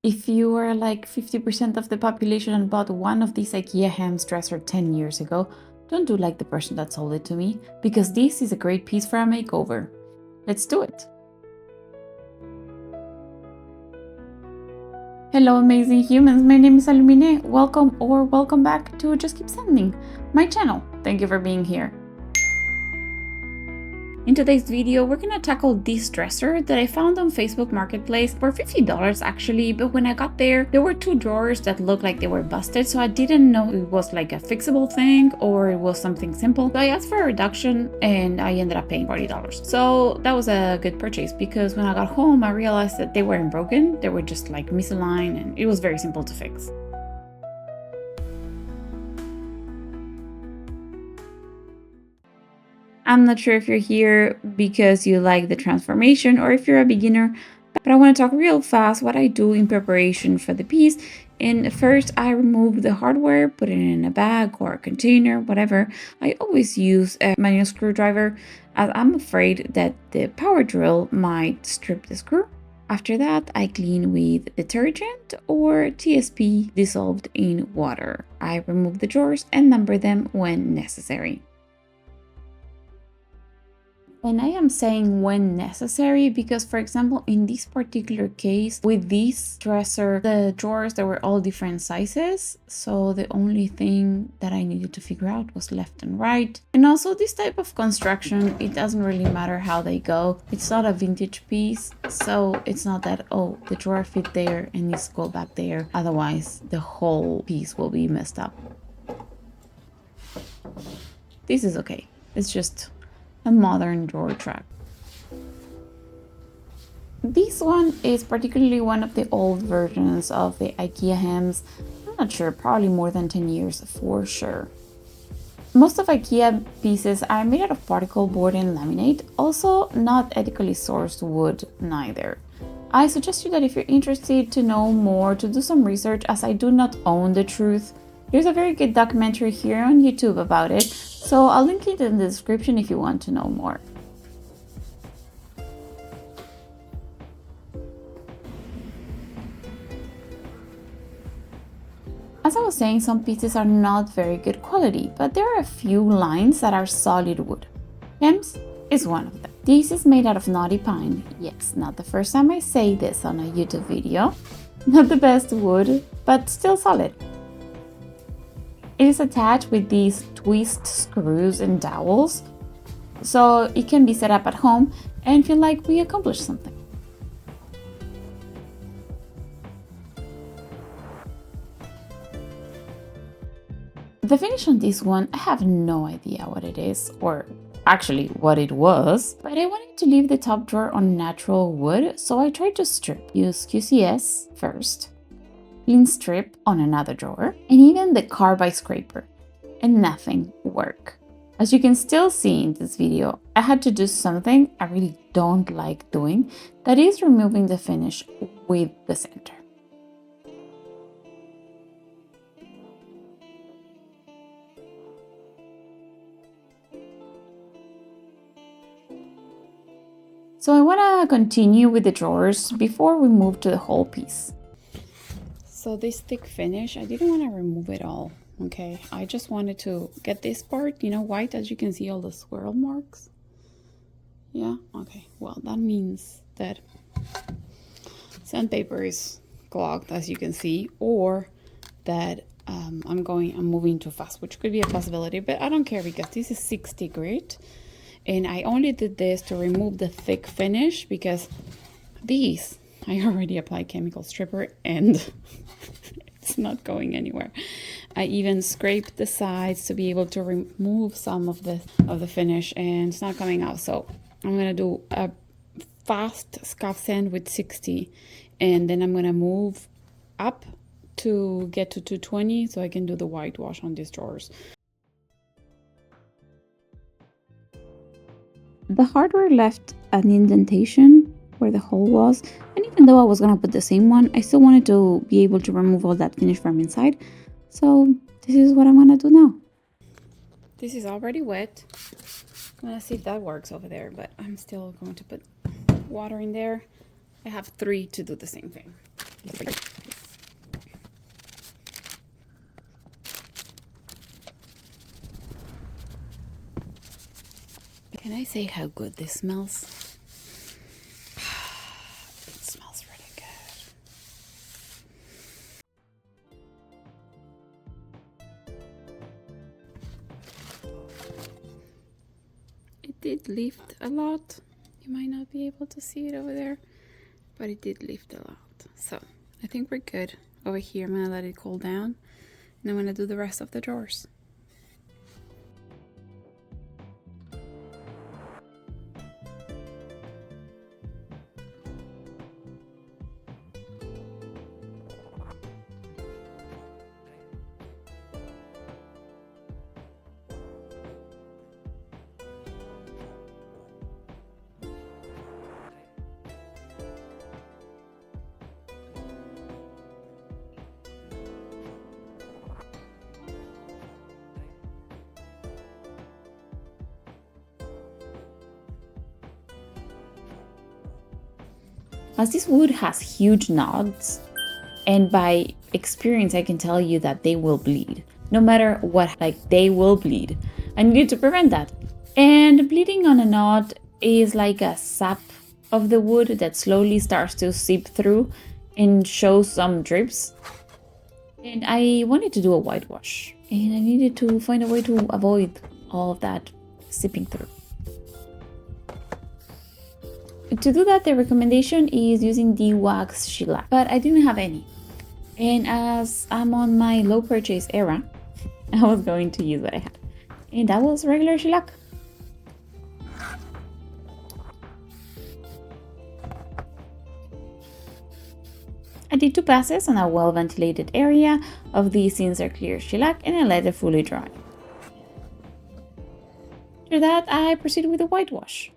If you are like 50% of the population and bought one of these Ikea Hemnes Dresser 10 years ago, don't do like the person that sold it to me, because this is a great piece for a makeover. Let's do it! Hello amazing humans, my name is Alumine. Welcome or welcome back to Just Keep Sending, my channel. Thank you for being here. In today's video, we're gonna tackle this dresser that I found on Facebook Marketplace for $50 actually, but when I got there were two drawers that looked like they were busted, so I didn't know it was like a fixable thing or it was something simple. So I asked for a reduction and I ended up paying $40. So that was a good purchase because when I got home, I realized that they weren't broken, they were just like misaligned and it was very simple to fix. I'm not sure if you're here because you like the transformation or if you're a beginner, but I want to talk real fast what I do in preparation for the piece. And first, I remove the hardware, put it in a bag or a container, whatever. I always use a manual screwdriver as I'm afraid that the power drill might strip the screw. After that, I clean with detergent or TSP dissolved in water. I remove the drawers and number them when necessary. And I am saying when necessary because, for example, in this particular case, with this dresser, the drawers, they were all different sizes. So the only thing that I needed to figure out was left and right. And also this type of construction, it doesn't really matter how they go. It's not a vintage piece. So it's not that, oh, the drawer fit there and needs to go back there. Otherwise, the whole piece will be messed up. This is okay. It's just a modern drawer track. This one is particularly one of the old versions of the Ikea Hemnes. I'm not sure, probably more than 10 years for sure. Most of Ikea pieces are made out of particle board and laminate, also not ethically sourced wood neither. I suggest you that if you're interested to know more, to do some research, as I do not own the truth. There's a very good documentary here on YouTube about it, so I'll link it in the description if you want to know more. As I was saying, some pieces are not very good quality, but there are a few lines that are solid wood. Hemnes is one of them. This is made out of knotty pine. Yes, not the first time I say this on a YouTube video. Not the best wood, but still solid. It is attached with these twist screws and dowels, so it can be set up at home and feel like we accomplished something. The finish on this one, I have no idea what it is, or actually what it was, but I wanted to leave the top drawer on natural wood, so I tried to strip. Use QCS first, clean strip on another drawer, and even the carbide scraper, and nothing worked. As you can still see in this video, I had to do something I really don't like doing, that is removing the finish with the center. So I want to continue with the drawers before we move to the whole piece. So this thick finish, I didn't want to remove it all, okay? I just wanted to get this part, white, as you can see all the swirl marks. Yeah, okay. Well, that means that sandpaper is clogged, as you can see, or that I'm moving too fast, which could be a possibility, but I don't care because this is 60 grit. And I only did this to remove the thick finish because these, I already applied chemical stripper and it's not going anywhere. I even scraped the sides to be able to remove some of the finish and it's not coming out. So I'm gonna do a fast scuff sand with 60 and then I'm gonna move up to get to 220 so I can do the whitewash on these drawers. The hardware left an indentation where the hole was, and even though I was gonna put the same one, I still wanted to be able to remove all that finish from inside. So this is what I'm gonna do now. This is already wet. I'm gonna see if that works over there, but I'm still going to put water in there. I have 3 to do the same thing. Can I say how good this smells? It smells really good. It did lift a lot. You might not be able to see it over there, but it did lift a lot. So I think we're good. Over here, I'm gonna let it cool down, and I'm gonna do the rest of the drawers. As this wood has huge knots, and by experience I can tell you that they will bleed. No matter what, like they will bleed. I needed to prevent that. And bleeding on a knot is like a sap of the wood that slowly starts to seep through and show some drips. And I wanted to do a whitewash, and I needed to find a way to avoid all of that seeping through. To do that, the recommendation is using the wax shellac, but I didn't have any. And as I'm on my low purchase era, I was going to use what I had. And that was regular shellac. I did 2 passes on a well-ventilated area of the Sinsar clear shellac, and I let it fully dry. After that, I proceeded with the whitewash.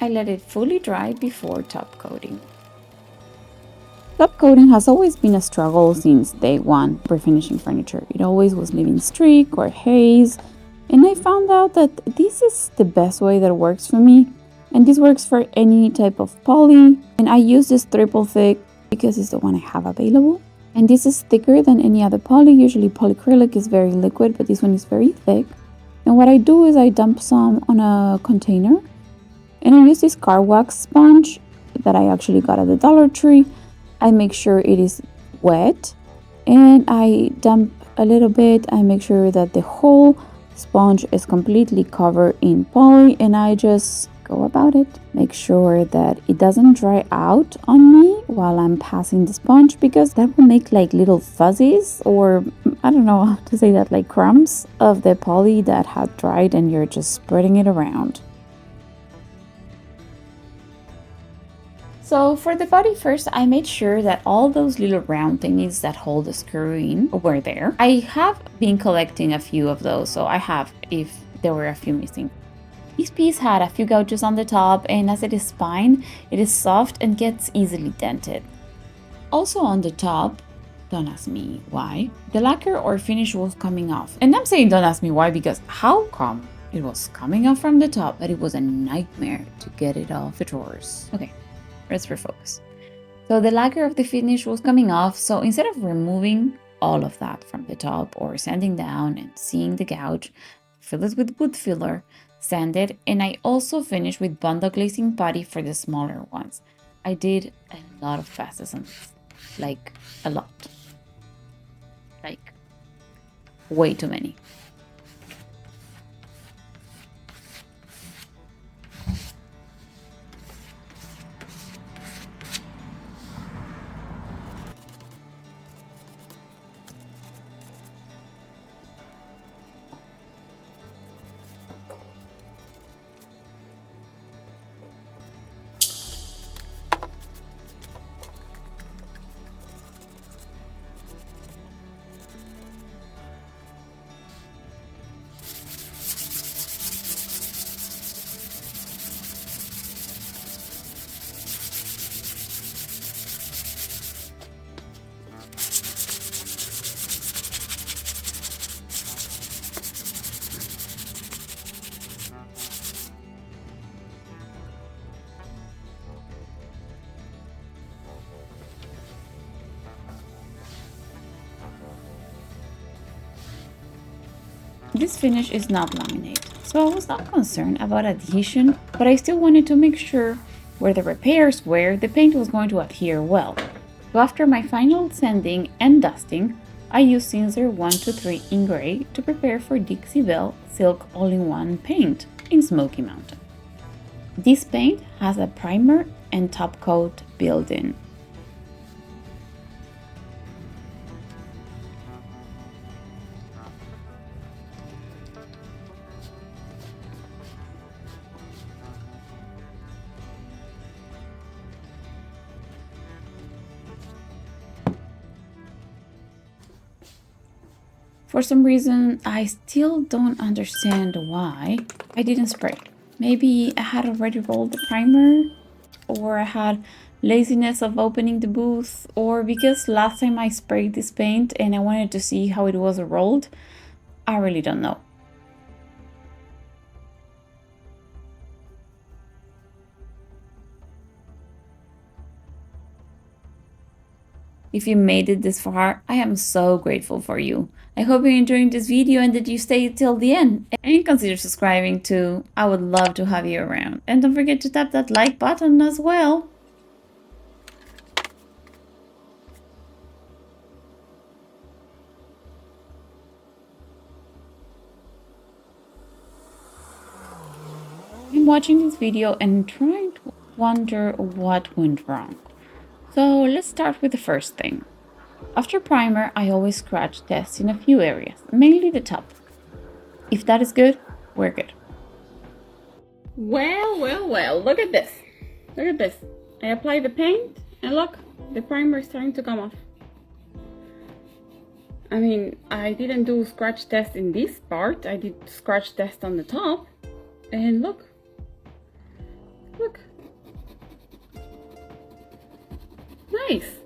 I let it fully dry before top coating. Top coating has always been a struggle since day one for finishing furniture. It always was leaving streak or haze, and I found out that this is the best way that works for me, and this works for any type of poly. And I use this triple thick because it's the one I have available, and this is thicker than any other poly. Usually polyacrylic is very liquid, but this one is very thick. And what I do is I dump some on a container, and I use this car wax sponge that I actually got at the Dollar Tree. I make sure it is wet, and I dump a little bit. I make sure that the whole sponge is completely covered in poly, and I just go about it. Make sure that it doesn't dry out on me while I'm passing the sponge, because that will make like little fuzzies, or I don't know how to say that, like crumbs of the poly that had dried, and you're just spreading it around. So for the body first, I made sure that all those little round thingies that hold the screw in were there. I have been collecting a few of those, so I have, if there were a few missing. This piece had a few gouges on the top, and as it is spine, it is soft and gets easily dented. Also on the top, don't ask me why, the lacquer or finish was coming off. And I'm saying don't ask me why because how come it was coming off from the top, but it was a nightmare to get it off the drawers. Okay. Let's refocus. So the lacquer of the finish was coming off, so instead of removing all of that from the top or sanding down and seeing the gouge, fill it with wood filler, sand it, and I also finished with bundle glazing putty for the smaller ones. I did a lot of passes on this, like a lot, like way too many. This finish is not laminate, so I was not concerned about adhesion, but I still wanted to make sure where the repairs were, the paint was going to adhere well. So after my final sanding and dusting, I used Sinsor 123 in gray to prepare for Dixie Belle Silk All-in-One paint in Smoky Mountain. This paint has a primer and top coat built in. For some reason, I still don't understand why I didn't spray. Maybe I had already rolled the primer, or I had laziness of opening the booth, or because last time I sprayed this paint and I wanted to see how it was rolled. I really don't know. If you made it this far, I am so grateful for you. I hope you're enjoying this video and that you stayed till the end. And consider subscribing too. I would love to have you around. And don't forget to tap that like button as well. I'm watching this video and trying to wonder what went wrong. So let's start with the first thing. After primer, I always scratch test in a few areas, mainly the top. If that is good, we're good. Well, look at this. Look at this. I apply the paint and look, the primer is starting to come off. I mean, I didn't do scratch test in this part. I did scratch test on the top. And look. Look. Nice.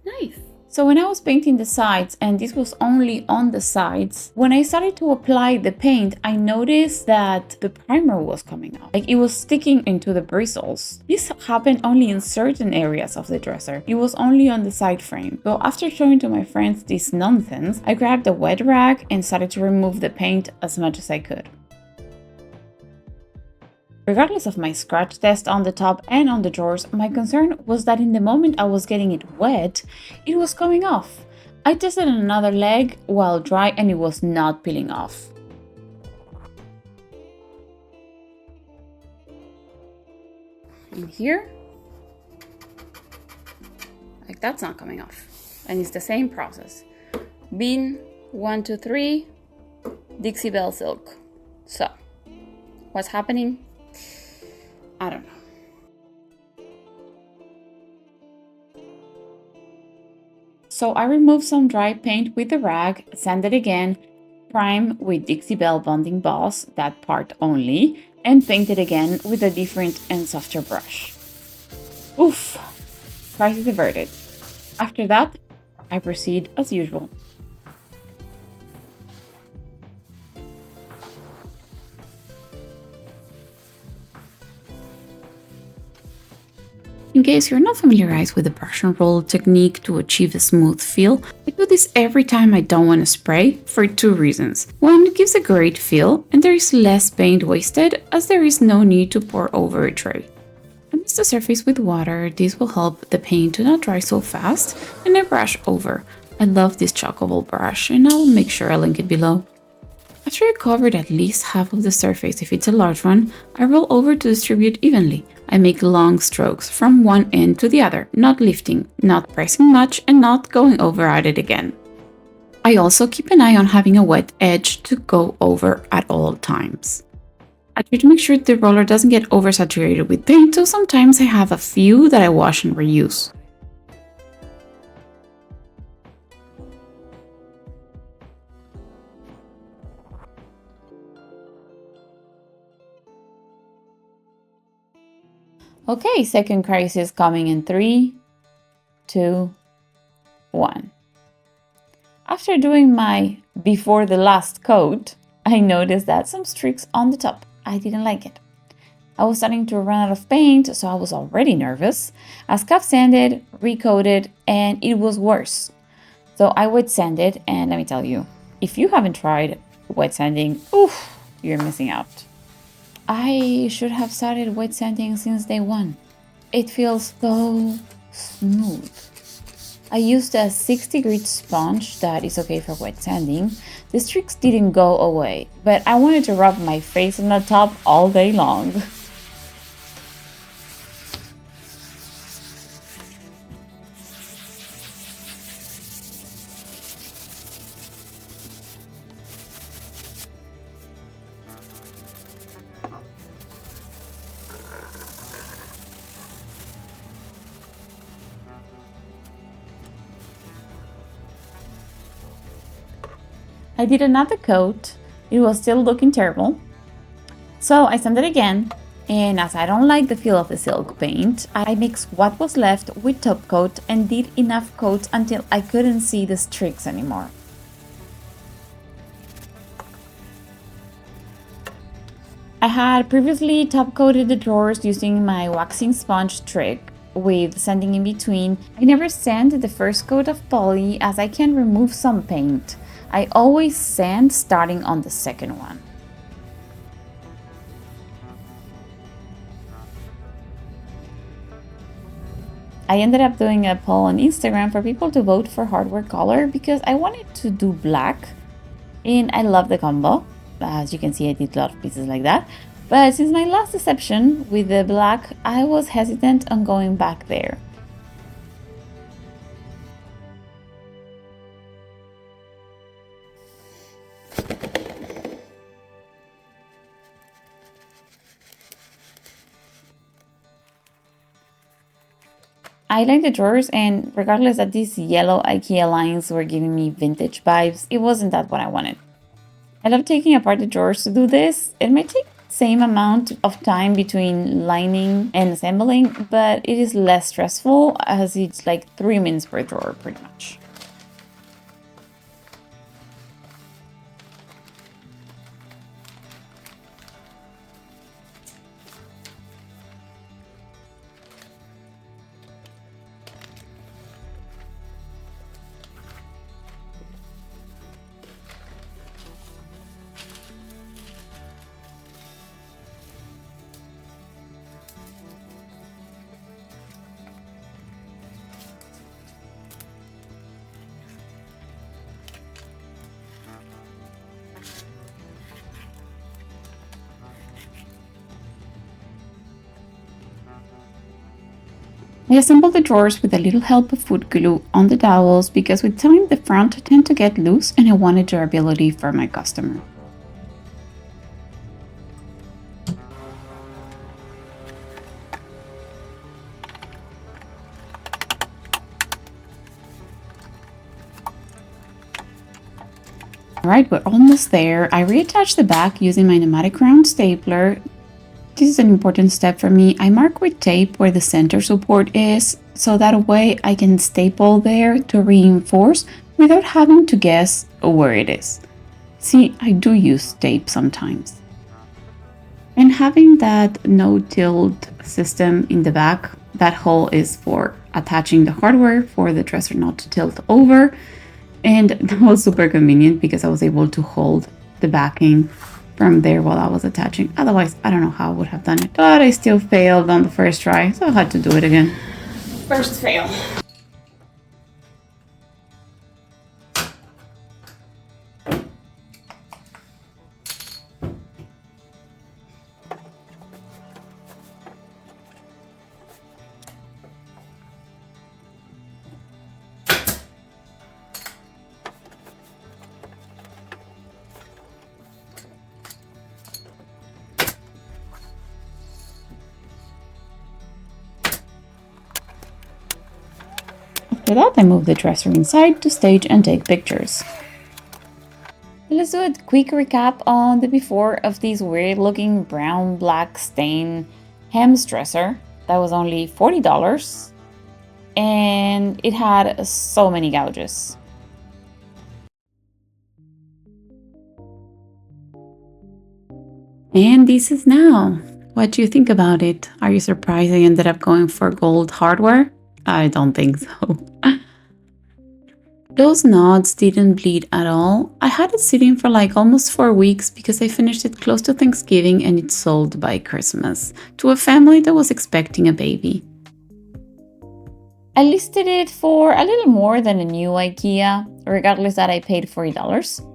Nice. So when I was painting the sides, and this was only on the sides, when I started to apply the paint, I noticed that the primer was coming off. Like it was sticking into the bristles. This happened only in certain areas of the dresser. It was only on the side frame. So after showing to my friends this nonsense, I grabbed a wet rag and started to remove the paint as much as I could. Regardless of my scratch test on the top and on the drawers, my concern was that in the moment I was getting it wet, it was coming off. I tested another leg while dry and it was not peeling off. In here, like that's not coming off. And it's the same process. Bin 1, 2, 3, Dixie Belle Silk. So, what's happening? I don't know. So I removed some dry paint with the rag, sanded again, prime with Dixie Belle Bonding Boss, that part only, and painted again with a different and softer brush. Oof! Crisis averted. After that, I proceed as usual. In case you're not familiarized with the brush and roll technique to achieve a smooth feel, I do this every time I don't want to spray for two reasons. One, it gives a great feel and there is less paint wasted as there is no need to pour over a tray. I mix the surface with water. This will help the paint to not dry so fast, and I brush over. I love this chocobo brush and I will make sure I link it below. After I covered at least half of the surface, if it's a large one, I roll over to distribute evenly. I make long strokes from one end to the other, not lifting, not pressing much, and not going over at it again. I also keep an eye on having a wet edge to go over at all times. I try to make sure the roller doesn't get oversaturated with paint, so sometimes I have a few that I wash and reuse. Okay, second crisis coming in 3, 2, 1. After doing my before the last coat, I noticed that some streaks on the top. I didn't like it. I was starting to run out of paint, so I was already nervous. I scuff sanded, recoated, and it was worse. So I wet sanded, and let me tell you, if you haven't tried wet sanding, oof, you're missing out. I should have started wet sanding since day one. It feels so smooth. I used a 60 grit sponge that is okay for wet sanding. The streaks didn't go away, but I wanted to rub my face on the top all day long. I did another coat. It was still looking terrible. So I sanded again, and as I don't like the feel of the silk paint, I mixed what was left with top coat and did enough coats until I couldn't see the streaks anymore. I had previously top coated the drawers using my waxing sponge trick with sanding in between. I never sand the first coat of poly as I can remove some paint. I always sand starting on the second one. I ended up doing a poll on Instagram for people to vote for hardware color because I wanted to do black, and I love the combo. As you can see, I did a lot of pieces like that. But since my last deception with the black, I was hesitant on going back there. I like the drawers, and regardless that these yellow IKEA lines were giving me vintage vibes, it wasn't that what I wanted. I love taking apart the drawers to do this. It may take the same amount of time between lining and assembling, but it is less stressful as it's like 3 minutes per drawer pretty much. I assembled the drawers with a little help of food glue on the dowels because with time the front tend to get loose and I wanted durability for my customer. Alright, we're almost there. I reattached the back using my pneumatic round stapler. This is an important step for me. I mark with tape where the center support is, so that way I can staple there to reinforce without having to guess where it is. See, I do use tape sometimes. And having that no-tilt system in the back, that hole is for attaching the hardware for the dresser not to tilt over. And that was super convenient because I was able to hold the backing from there while I was attaching. Otherwise, I don't know how I would have done it. But I still failed on the first try, so I had to do it again. First fail. After that, I move the dresser inside to stage and take pictures. Let's do a quick recap on the before of this weird looking brown black stain Hemnes dresser that was only $40 and it had so many gouges. And this is now. What do you think about it? Are you surprised I ended up going for gold hardware? I don't think so. Those knots didn't bleed at all. I had it sitting for like almost 4 weeks because I finished it close to Thanksgiving and it sold by Christmas to a family that was expecting a baby. I listed it for a little more than a new IKEA, regardless that I paid $40.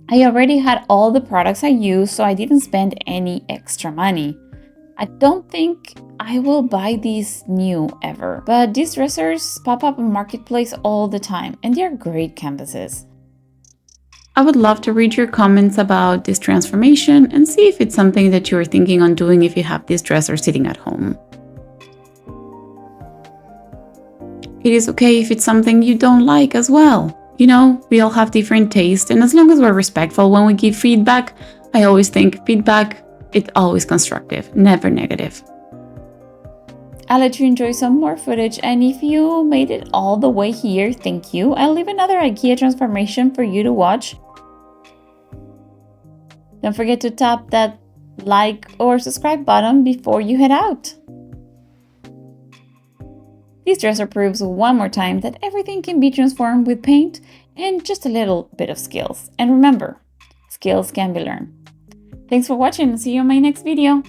I already had all the products I used, so I didn't spend any extra money. I don't think I will buy these new ever, but these dressers pop up on Marketplace all the time, and they're great canvases. I would love to read your comments about this transformation and see if it's something that you're thinking on doing if you have this dresser sitting at home. It is okay if it's something you don't like as well. You know, we all have different tastes, and as long as we're respectful when we give feedback, I always think feedback, it's always constructive, never negative. I'll let you enjoy some more footage, and if you made it all the way here, thank you. I'll leave another IKEA transformation for you to watch. Don't forget to tap that like or subscribe button before you head out. This dresser proves one more time that everything can be transformed with paint and just a little bit of skills. And remember, skills can be learned. Thanks for watching and see you in my next video.